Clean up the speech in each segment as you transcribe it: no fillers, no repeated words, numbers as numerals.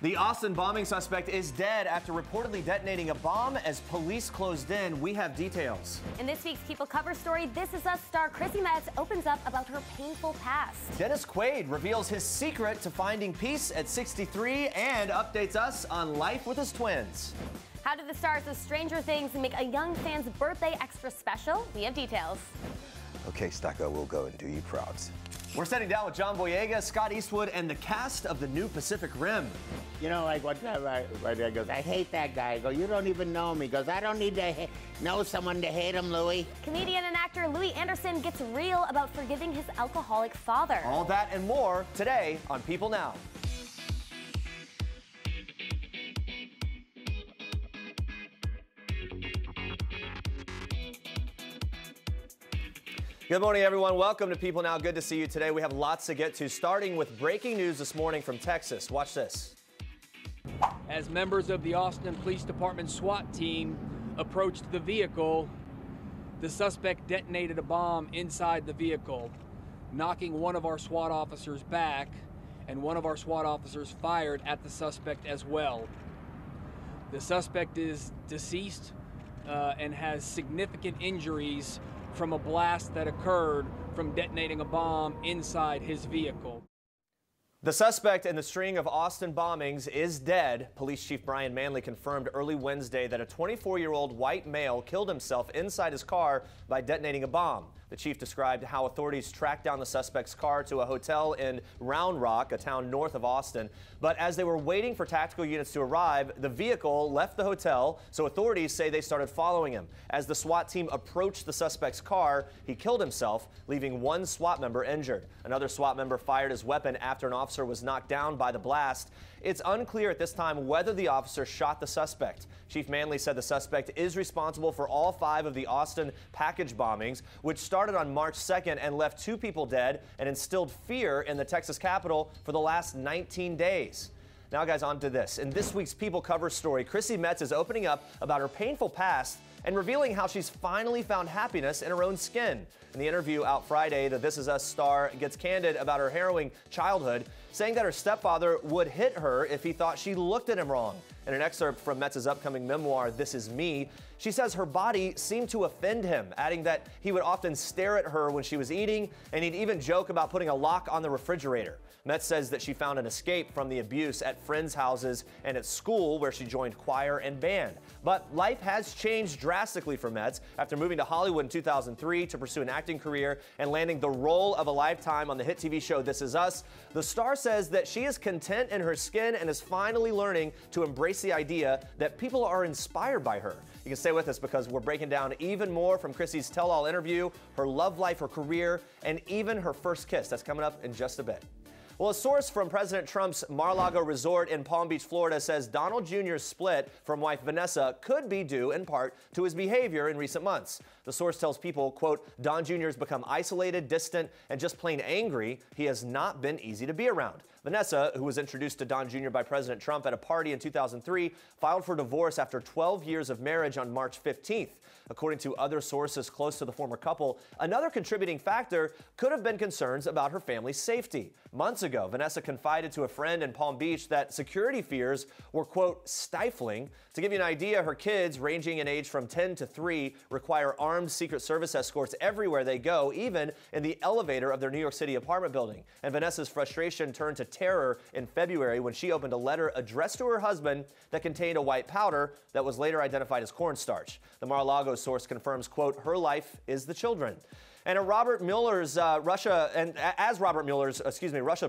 The Austin bombing suspect is dead after reportedly detonating a bomb as police closed in. We have details. In this week's People cover story, This Is Us star Chrissy Metz opens up about her painful past. Dennis Quaid reveals his secret to finding peace at 63 and updates us on life with his twins. How did the stars of Stranger Things make a young fan's birthday extra special? We have details. Okay, Stocko, we'll go and do you proud. We're sitting down with John Boyega, Scott Eastwood, and the cast of the new Pacific Rim. You know, like one time I goes, I hate that guy. I go, you don't even know him. He goes, I don't need to know someone to hate him, Louis. Comedian and actor Louis Anderson gets real about forgiving his alcoholic father. All that and more today on People Now. Good morning, everyone. Welcome to People Now. Good to see you today. We have lots to get to, starting with breaking news this morning from Texas. Watch this. As members of the Austin Police Department SWAT team approached the vehicle, the suspect detonated a bomb inside the vehicle, knocking one of our SWAT officers back, and one of our SWAT officers fired at the suspect as well. The suspect is deceased and has significant injuries from a blast that occurred from detonating a bomb inside his vehicle. The suspect in the string of Austin bombings is dead. Police Chief Brian Manley confirmed early Wednesday that a 24-year-old white male killed himself inside his car by detonating a bomb. The chief described how authorities tracked down the suspect's car to a hotel in Round Rock, a town north of Austin. But as they were waiting for tactical units to arrive, the vehicle left the hotel, so authorities say they started following him. As the SWAT team approached the suspect's car, he killed himself, leaving one SWAT member injured. Another SWAT member fired his weapon after an officer was knocked down by the blast. It's unclear at this time whether the officer shot the suspect. Chief Manley said the suspect is responsible for all 5 of the Austin package bombings, which started on March 2nd and left 2 people dead and instilled fear in the Texas Capitol for the last 19 days. Now, guys, on to this. In this week's People cover story, Chrissy Metz is opening up about her painful past and revealing how she's finally found happiness in her own skin. In the interview out Friday, the This Is Us star gets candid about her harrowing childhood, saying that her stepfather would hit her if he thought she looked at him wrong. In an excerpt from Metz's upcoming memoir, This Is Me, she says her body seemed to offend him, adding that he would often stare at her when she was eating, and he'd even joke about putting a lock on the refrigerator. Metz says that she found an escape from the abuse at friends' houses and at school, where she joined choir and band. But life has changed drastically for Metz after moving to Hollywood in 2003 to pursue an acting career and landing the role of a lifetime on the hit TV show This Is Us. The star says that she is content in her skin and is finally learning to embrace the idea that people are inspired by her. You can stay with us because we're breaking down even more from Chrissy's tell-all interview, her love life, her career, and even her first kiss. That's coming up in just a bit. Well, a source from President Trump's Mar-a-Lago resort in Palm Beach, Florida, says Donald Jr.'s split from wife Vanessa could be due in part to his behavior in recent months. The source tells People, quote, Don Jr. has become isolated, distant, and just plain angry. He has not been easy to be around. Vanessa, who was introduced to Don Jr. by President Trump at a party in 2003, filed for divorce after 12 years of marriage on March 15th. According to other sources close to the former couple, another contributing factor could have been concerns about her family's safety. Months ago, Vanessa confided to a friend in Palm Beach that security fears were, quote, stifling. To give you an idea, her kids, ranging in age from 10 to 3, require armed Secret Service escorts everywhere they go, even in the elevator of their New York City apartment building. And Vanessa's frustration turned to terror in February when she opened a letter addressed to her husband that contained a white powder that was later identified as cornstarch. The Mar-a-Lago source confirms, quote, her life is the children. And Robert Mueller's Russia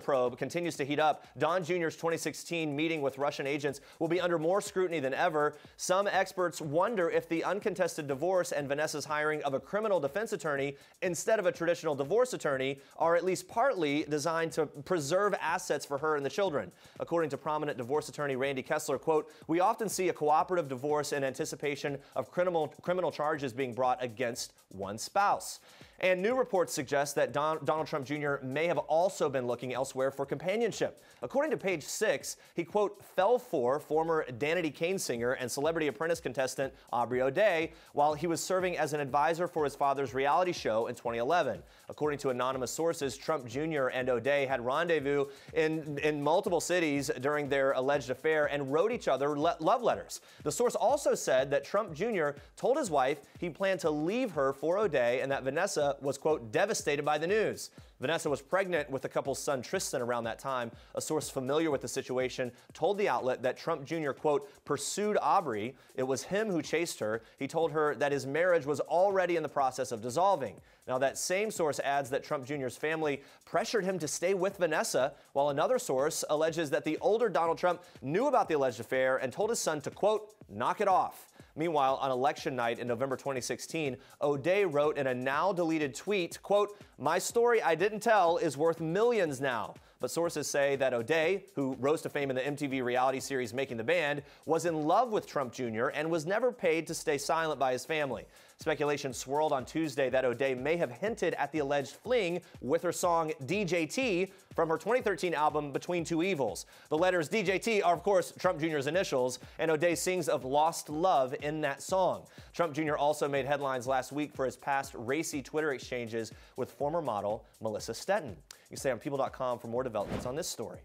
probe continues to heat up, Don Jr.'s 2016 meeting with Russian agents will be under more scrutiny than ever. Some experts wonder if the uncontested divorce and Vanessa's hiring of a criminal defense attorney instead of a traditional divorce attorney are at least partly designed to preserve assets for her and the children. According to prominent divorce attorney Randy Kessler, quote, we often see a cooperative divorce in anticipation of criminal charges being brought against one spouse. And new reports suggest that Donald Trump Jr. may have also been looking elsewhere for companionship. According to Page 6, he, quote, fell for former Danity Kane singer and Celebrity Apprentice contestant Aubrey O'Day while he was serving as an advisor for his father's reality show in 2011. According to anonymous sources, Trump Jr. and O'Day had rendezvous in multiple cities during their alleged affair and wrote each other love letters. The source also said that Trump Jr. told his wife he planned to leave her for O'Day and that Vanessa was, quote, devastated by the news. Vanessa was pregnant with the couple's son Tristan around that time. A source familiar with the situation told the outlet that Trump Jr., quote, pursued Aubrey. It was him who chased her. He told her that his marriage was already in the process of dissolving. Now, that same source adds that Trump Jr.'s family pressured him to stay with Vanessa, while another source alleges that the older Donald Trump knew about the alleged affair and told his son to, quote, knock it off. Meanwhile, on election night in November 2016, O'Day wrote in a now-deleted tweet, quote, my story I didn't tell is worth millions now. But sources say that O'Day, who rose to fame in the MTV reality series Making the Band, was in love with Trump Jr. and was never paid to stay silent by his family. Speculation swirled on Tuesday that O'Day may have hinted at the alleged fling with her song DJT from her 2013 album Between Two Evils. The letters DJT are, of course, Trump Jr.'s initials, and O'Day sings of lost love in that song. Trump Jr. also made headlines last week for his past racy Twitter exchanges with former model Melissa Stetton. You can stay on People.com for more developments on this story.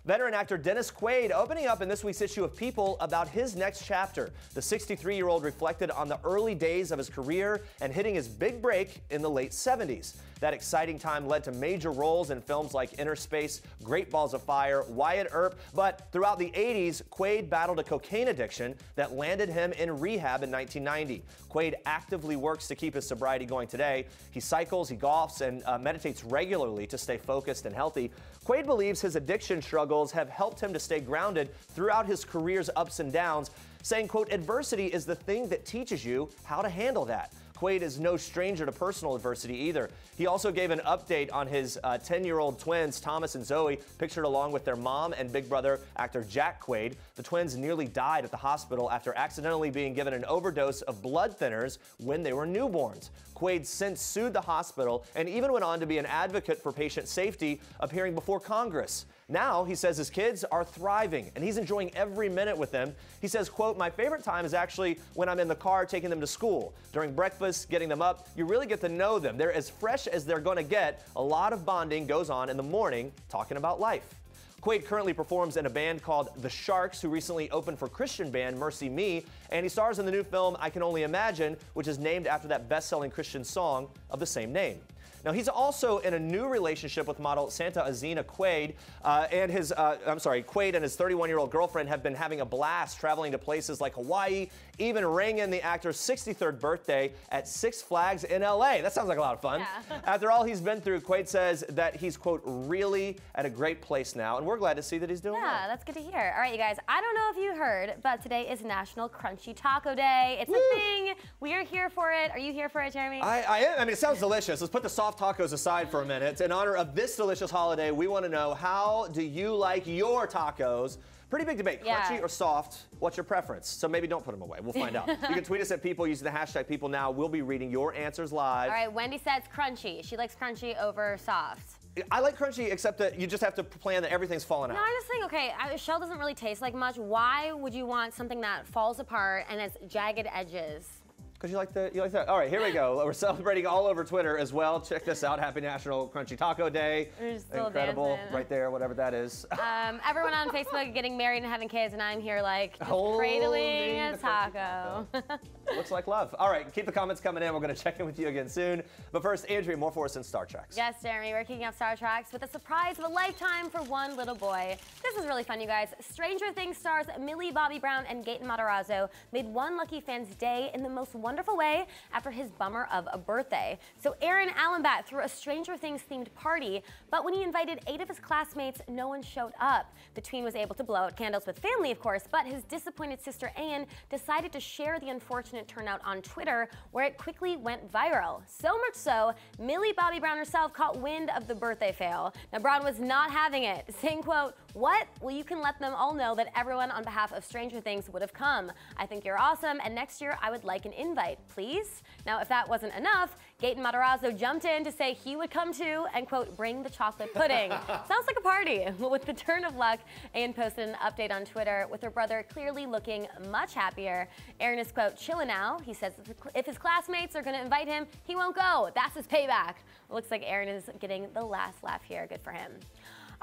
Veteran actor Dennis Quaid opening up in this week's issue of People about his next chapter. The 63-year-old reflected on the early days of his career and hitting his big break in the late 70s. That exciting time led to major roles in films like Inner Space, Great Balls of Fire, Wyatt Earp, but throughout the 80s, Quaid battled a cocaine addiction that landed him in rehab in 1990. Quaid actively works to keep his sobriety going today. He cycles, he golfs, and meditates regularly to stay focused and healthy. Quaid believes his addiction struggles have helped him to stay grounded throughout his career's ups and downs, saying, quote, adversity is the thing that teaches you how to handle that. Quaid is no stranger to personal adversity either. He also gave an update on his 10-year-old twins, Thomas and Zoe, pictured along with their mom and big brother, actor Jack Quaid. The twins nearly died at the hospital after accidentally being given an overdose of blood thinners when they were newborns. Quaid since sued the hospital and even went on to be an advocate for patient safety, appearing before Congress. Now, he says his kids are thriving, and he's enjoying every minute with them. He says, quote, my favorite time is actually when I'm in the car taking them to school. During breakfast, getting them up, you really get to know them. They're as fresh as they're going to get. A lot of bonding goes on in the morning, talking about life. Quaid currently performs in a band called The Sharks, who recently opened for Christian band Mercy Me, and he stars in the new film I Can Only Imagine, which is named after that best-selling Christian song of the same name. Now, he's also in a new relationship with model Santa Azina Quaid, Quaid and his 31-year-old girlfriend have been having a blast traveling to places like Hawaii, even rang in the actor's 63rd birthday at Six Flags in LA. That sounds like a lot of fun. Yeah. After all he's been through, Quaid says that he's, quote, really at a great place now, and we're glad to see that he's doing well. Yeah, that's good to hear. All right, you guys, I don't know if you heard, but today is National Crunchy Taco Day. It's a thing. We are here for it. Are you here for it, Jeremy? I am. I mean, it sounds delicious. Let's put the soft tacos aside for a minute. In honor of this delicious holiday, we want to know, how do you like your tacos? Pretty big debate. Crunchy or soft? What's your preference? So maybe don't put them away. We'll find out. You can tweet us at People using the hashtag PeopleNow. We'll be reading your answers live. All right, Wendy says crunchy. She likes crunchy over soft. I like crunchy, except that you just have to plan that everything's falling out. No, I just think, okay, shell doesn't really taste like much. Why would you want something that falls apart and has jagged edges? Because you like that. All right, here we go. We're celebrating all over Twitter as well. Check this out. Happy National Crunchy Taco Day. Incredible. Dancing. Right there, whatever that is. Everyone on Facebook getting married and having kids, and I'm here like just cradling a taco. Looks like love. All right, keep the comments coming in. We're going to check in with you again soon. But first, Andrea, more for us in Star Treks. Yes, Jeremy, we're kicking off Star Treks with a surprise of a lifetime for one little boy. This is really fun, you guys. Stranger Things stars Millie Bobby Brown and Gaten Matarazzo made one lucky fan's day in the most wonderful way after his bummer of a birthday. So Aaron Allenbat threw a Stranger Things themed party, but when he invited 8 of his classmates, no one showed up. The tween was able to blow out candles with family, of course, but his disappointed sister Anne decided to share the unfortunate turnout on Twitter, where it quickly went viral. So much so, Millie Bobby Brown herself caught wind of the birthday fail. Now, Brown was not having it, saying, quote, What? Well, you can let them all know that everyone on behalf of Stranger Things would have come. I think you're awesome, and next year I would like an invite, please. Now, if that wasn't enough, Gaten Matarazzo jumped in to say he would come too and, quote, bring the chocolate pudding. Sounds like a party. Well, with the turn of luck, Ann posted an update on Twitter with her brother clearly looking much happier. Aaron is, quote, chillin' now. He says if his classmates are going to invite him, he won't go. That's his payback. It looks like Aaron is getting the last laugh here. Good for him.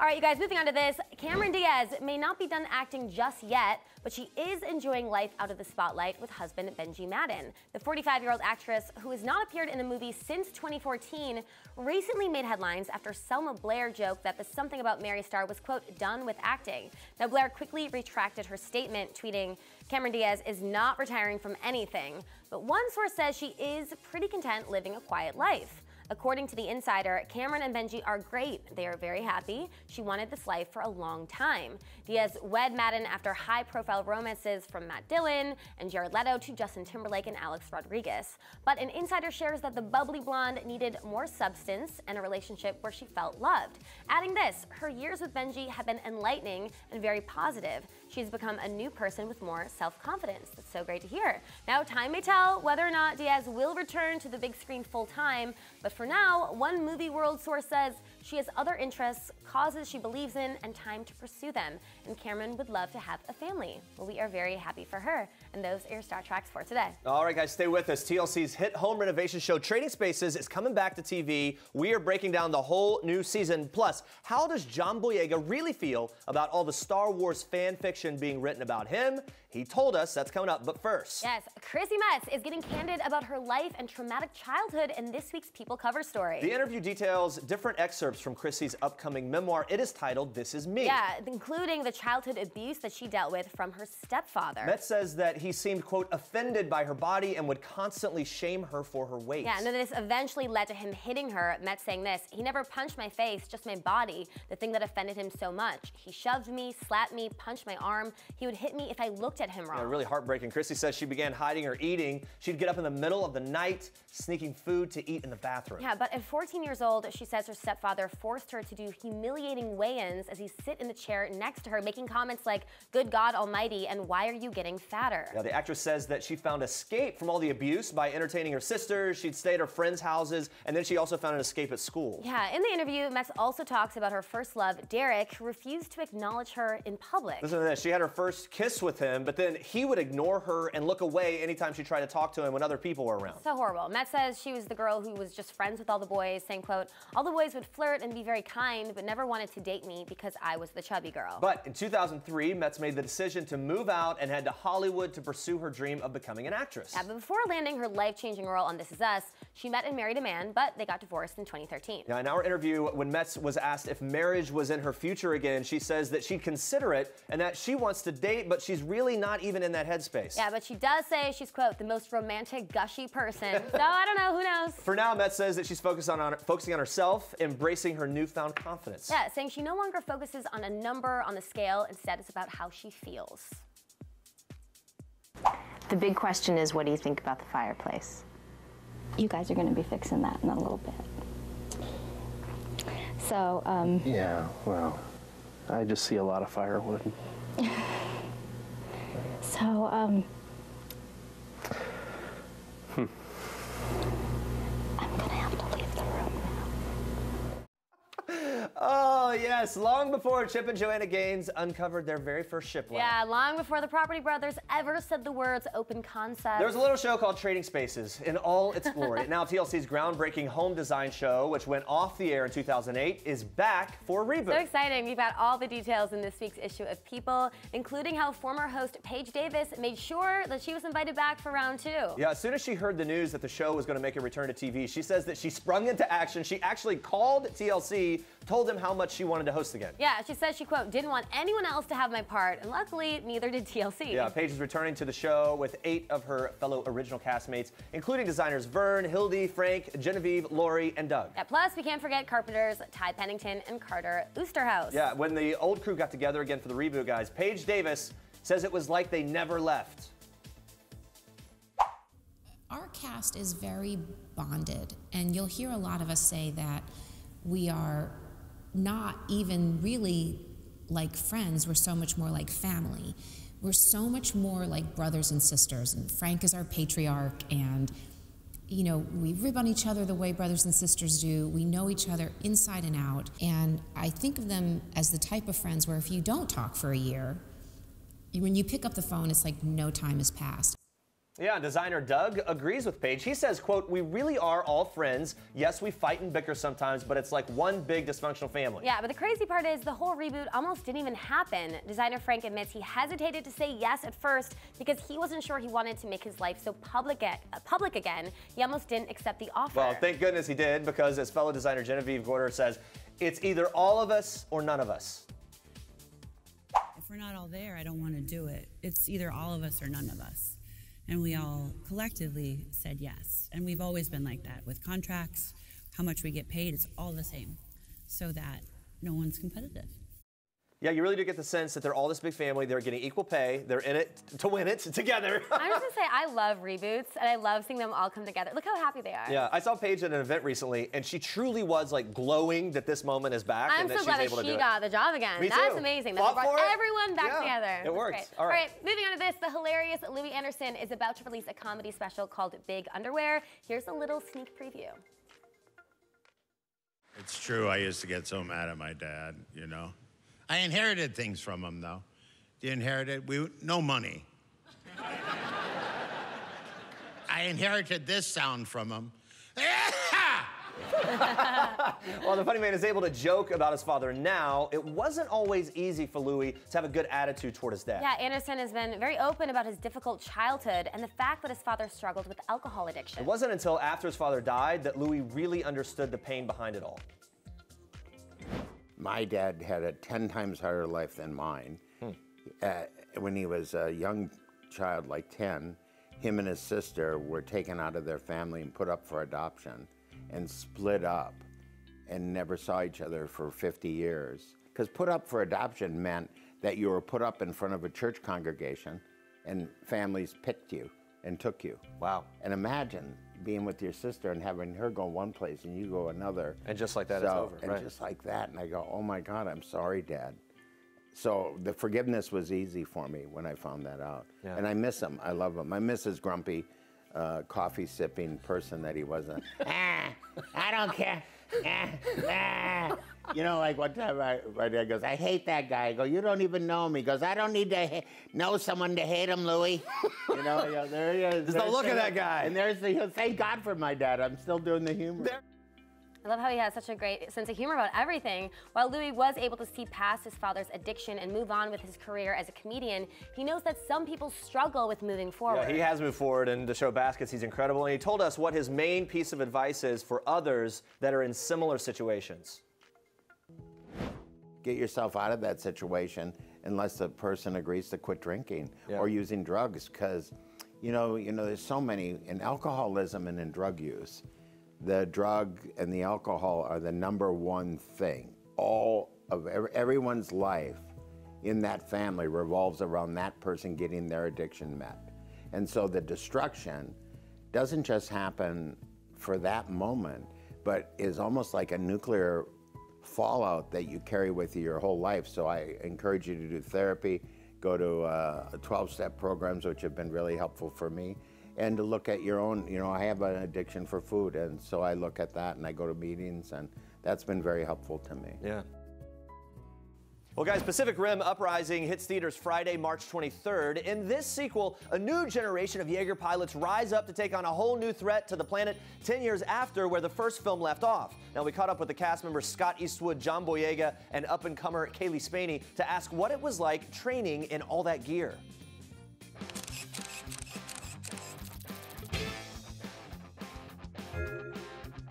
All right, you guys, moving on to this. Cameron Diaz may not be done acting just yet, but she is enjoying life out of the spotlight with husband Benji Madden. The 45-year-old actress, who has not appeared in a movie since 2014, recently made headlines after Selma Blair joked that the Something About Mary star was, quote, done with acting. Now, Blair quickly retracted her statement, tweeting, Cameron Diaz is not retiring from anything, but one source says she is pretty content living a quiet life. According to The Insider, Cameron and Benji are great. They are very happy. She wanted this life for a long time. Diaz wed Madden after high-profile romances from Matt Dillon and Jared Leto to Justin Timberlake and Alex Rodriguez. But an insider shares that the bubbly blonde needed more substance and a relationship where she felt loved. Adding this, her years with Benji have been enlightening and very positive. She's become a new person with more self-confidence. That's so great to hear. Now, time may tell whether or not Diaz will return to the big screen full-time, but for now, one movie world source says she has other interests, causes she believes in, and time to pursue them. And Cameron would love to have a family. Well, we are very happy for her. And those are your Star Treks for today. All right, guys, stay with us. TLC's hit home renovation show Trading Spaces is coming back to TV. We are breaking down the whole new season. Plus, how does John Boyega really feel about all the Star Wars fan fiction being written about him? He told us. That's coming up. But first. Yes, Chrissy Metz is getting candid about her life and traumatic childhood in this week's People cover story. The interview details different excerpts from Chrissy's upcoming memoir. It is titled This Is Me. Yeah, including the childhood abuse that she dealt with from her stepfather. Metz says that he seemed, quote, offended by her body and would constantly shame her for her weight. Yeah, and then this eventually led to him hitting her. Metz saying this, he never punched my face, just my body, the thing that offended him so much. He shoved me, slapped me, punched my arm. He would hit me if I looked at him wrong. Yeah, really heartbreaking. Chrissy says she began hiding her eating. She'd get up in the middle of the night, sneaking food to eat in the bathroom. Yeah, but at 14 years old, she says her stepfather forced her to do humiliating weigh-ins as he sit in the chair next to her, making comments like, good God almighty, and why are you getting fatter? Yeah, the actress says that she found escape from all the abuse by entertaining her sisters. She'd stay at her friends' houses, and then she also found an escape at school. Yeah, in the interview, Metz also talks about her first love, Derek, who refused to acknowledge her in public. Listen to this. She had her first kiss with him, but then he would ignore her and look away anytime she tried to talk to him when other people were around. So horrible. Metz says she was the girl who was just friends with all the boys, saying, quote, all the boys would flirt and be very kind, but never wanted to date me because I was the chubby girl. But in 2003, Metz made the decision to move out and head to Hollywood to pursue her dream of becoming an actress. Yeah, but before landing her life-changing role on This Is Us, she met and married a man, but they got divorced in 2013. Now, in our interview, when Metz was asked if marriage was in her future again, she says that she'd consider it and that she wants to date, but she's really not even in that headspace. Yeah, but she does say she's, quote, the most romantic, gushy person. So I don't know, who knows? For now, Metz says that she's focusing on herself, embracing her newfound confidence. Yeah, saying she no longer focuses on a number on the scale. Instead, it's about how she feels. The big question is, what do you think about the fireplace? You guys are going to be fixing that in a little bit. So, Yeah, well, I just see a lot of firewood. So, I'm gonna have to leave the room now. Oh, yes. Long before Chip and Joanna Gaines uncovered their very first shiplap. Yeah, long before the Property Brothers ever said the words open concept. There was a little show called Trading Spaces in all its glory. Now TLC's groundbreaking home design show, which went off the air in 2008, is back for a reboot. So exciting. We've got all the details in this week's issue of People, including how former host Paige Davis made sure that she was invited back for round 2. Yeah, as soon as she heard the news that the show was going to make a return to TV, she says that she sprung into action. She actually called TLC, told them how much she wanted to host again. Yeah, she says she, quote, didn't want anyone else to have my part, and luckily, neither did TLC. Yeah, Paige is returning to the show with 8 of her fellow original castmates, including designers Vern, Hildy, Frank, Genevieve, Lori, and Doug. Yeah, plus, we can't forget Carpenters, Ty Pennington, and Carter Oosterhouse. Yeah, when the old crew got together again for the reboot, guys, Paige Davis says it was like they never left. Our cast is very bonded, and you'll hear a lot of us say that we are not even really like friends, we're so much more like family. We're so much more like brothers and sisters, and Frank is our patriarch, and you know, we rib on each other the way brothers and sisters do. We know each other inside and out, and I think of them as the type of friends where if you don't talk for a year, when you pick up the phone, it's like no time has passed. Yeah, designer Doug agrees with Paige. He says, quote, "We really are all friends. Yes, we fight and bicker sometimes, but it's like one big dysfunctional family." Yeah, but the crazy part is the whole reboot almost didn't even happen. Designer Frank admits he hesitated to say yes at first because he wasn't sure he wanted to make his life so public again. He almost didn't accept the offer. Well, thank goodness he did, because as fellow designer Genevieve Gorder says, it's either all of us or none of us. If we're not all there, I don't want to do it. It's either all of us or none of us. And we all collectively said yes. And we've always been like that with contracts, how much we get paid, it's all the same, so that no one's competitive. Yeah, you really do get the sense that they're all this big family. They're getting equal pay. They're in it to win it together. I'm just going to say, I love reboots, and I love seeing them all come together. Look how happy they are. Yeah, I saw Paige at an event recently, and she truly was like glowing that this moment is back. I'm and that so glad she's able that to do she it. got the job again. Me That's too. amazing. That Fought they brought for it. everyone back Yeah, together. it worked. Great. All right. Moving on to this, the hilarious Louis Anderson is about to release a comedy special called Big Underwear. Here's a little sneak preview. It's true, I used to get so mad at my dad, you know. I inherited things from him, though. You inherited, no money. I inherited this sound from him. While the funny man is able to joke about his father now, it wasn't always easy for Louis to have a good attitude toward his dad. Yeah, Anderson has been very open about his difficult childhood and the fact that his father struggled with alcohol addiction. It wasn't until after his father died that Louis really understood the pain behind it all. My dad had a 10 times harder life than mine. When he was a young child, like 10, him and his sister were taken out of their family and put up for adoption and split up and never saw each other for 50 years. Because put up for adoption meant that you were put up in front of a church congregation and families picked you and took you. Wow. And imagine being with your sister and having her go one place and you go another. And just like that, it's over. And right. just like that. And I go, oh my God, I'm sorry, Dad. So the forgiveness was easy for me when I found that out. Yeah. And I miss him. I love him. I miss his grumpy, coffee-sipping person that he wasn't. I don't care. You know, like one time my dad goes, I hate that guy. I go, you don't even know him. He goes, I don't need to know someone to hate him, Louis. You know, I go, there he is. Just don't look at that guy. And there's the, thank God for my dad. I'm still doing the humor. I love how he has such a great sense of humor about everything. While Louis was able to see past his father's addiction and move on with his career as a comedian, he knows that some people struggle with moving forward. Yeah, he has moved forward, and the show Baskets, he's incredible. And he told us what his main piece of advice is for others that are in similar situations. Get yourself out of that situation unless the person agrees to quit drinking or using drugs, because you know, there's so many in alcoholism and in drug use. The drug and the alcohol are the #1 thing. All of everyone's life in that family revolves around that person getting their addiction met. And so the destruction doesn't just happen for that moment, but is almost like a nuclear fallout that you carry with you your whole life. So I encourage you to do therapy, go to 12-step programs, which have been really helpful for me, and to look at your own, you know, I have an addiction for food, and so I look at that and I go to meetings, and that's been very helpful to me. Yeah. Well, guys, Pacific Rim Uprising hits theaters Friday, March 23rd. In this sequel, a new generation of Jaeger pilots rise up to take on a whole new threat to the planet 10 years after where the first film left off. Now, we caught up with the cast members Scott Eastwood, John Boyega, and up-and-comer Kaylee Spaney to ask what it was like training in all that gear.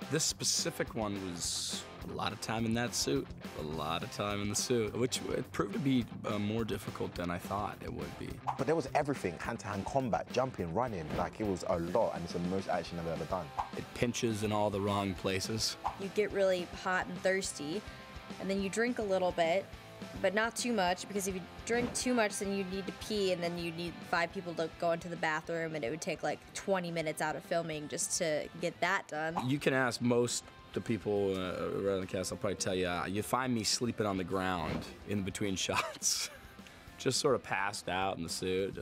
This specific one was a lot of time in that suit, a lot of time in the suit, which it proved to be more difficult than I thought it would be. But there was everything, hand-to-hand combat, jumping, running, like it was a lot, and it's the most action I've ever done. It pinches in all the wrong places. You get really hot and thirsty, and then you drink a little bit, but not too much, because if you drink too much, then you need to pee, and then you need 5 people to go into the bathroom, and it would take like 20 minutes out of filming just to get that done. You can ask most to people around the cast, I'll probably tell you, you find me sleeping on the ground in between shots. Just sort of passed out in the suit,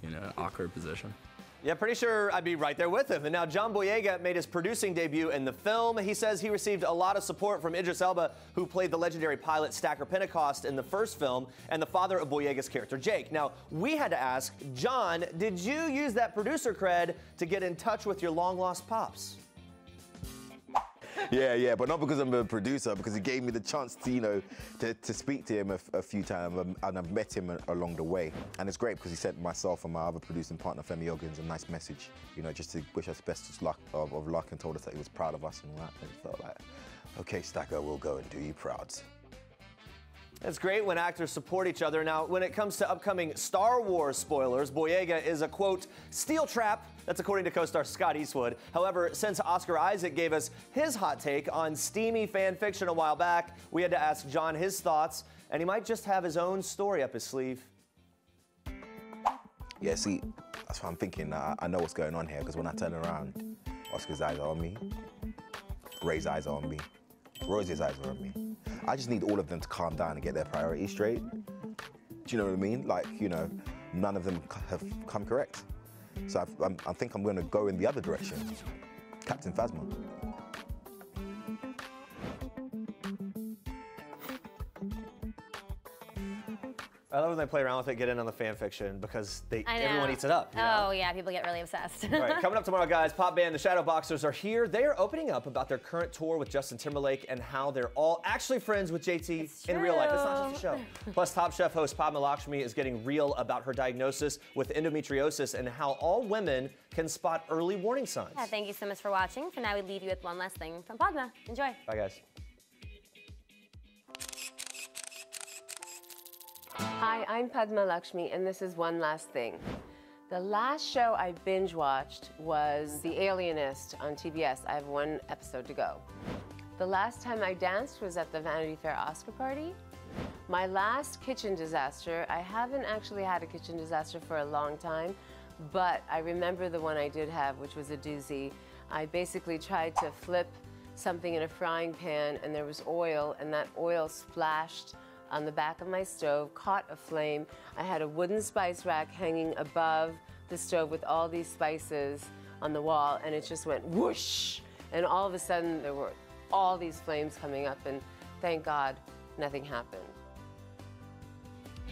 you know, an awkward position. Yeah, pretty sure I'd be right there with him. And now John Boyega made his producing debut in the film. He says he received a lot of support from Idris Elba, who played the legendary pilot Stacker Pentecost in the first film, and the father of Boyega's character, Jake. Now, we had to ask, John, did you use that producer cred to get in touch with your long-lost pops? Yeah, but not because I'm a producer, because he gave me the chance to, you know, to speak to him a few times, and I've met him along the way. And it's great because he sent myself and my other producing partner, Femi Yoggins, a nice message, you know, just to wish us best of luck and told us that he was proud of us and all that. And it felt like, okay, Stacker, we'll go and do you proud. It's great when actors support each other. Now, when it comes to upcoming Star Wars spoilers, Boyega is a, quote, steel trap. That's according to co-star Scott Eastwood. However, since Oscar Isaac gave us his hot take on steamy fan fiction a while back, we had to ask John his thoughts, and he might just have his own story up his sleeve. Yeah, see, that's what I'm thinking. I know what's going on here, because when I turn around, Oscar's eyes are on me, Ray's eyes are on me, Rosie's eyes are on me. I just need all of them to calm down and get their priorities straight. Do you know what I mean? Like, you know, none of them have come correct. So I think I'm going to go in the other direction. Captain Phasma. I love when they play around with it, get in on the fan fiction, because everyone eats it up. You know? Oh, yeah, people get really obsessed. All right, coming up tomorrow, guys, pop band The Shadowboxers are here. They are opening up about their current tour with Justin Timberlake and how they're all actually friends with JT in real life. It's not just a show. Plus, Top Chef host Padma Lakshmi is getting real about her diagnosis with endometriosis and how all women can spot early warning signs. Yeah, thank you so much for watching. For now, we leave you with one last thing from Padma. Enjoy. Bye, guys. Hi, I'm Padma Lakshmi, and this is One Last Thing. The last show I binge-watched was The Alienist on TBS. I have one episode to go. The last time I danced was at the Vanity Fair Oscar party. My last kitchen disaster, I haven't actually had a kitchen disaster for a long time, but I remember the one I did have, which was a doozy. I basically tried to flip something in a frying pan, and there was oil, and that oil splashed on the back of my stove, caught a flame. I had a wooden spice rack hanging above the stove with all these spices on the wall, and it just went whoosh. And all of a sudden, there were all these flames coming up, and thank God, nothing happened.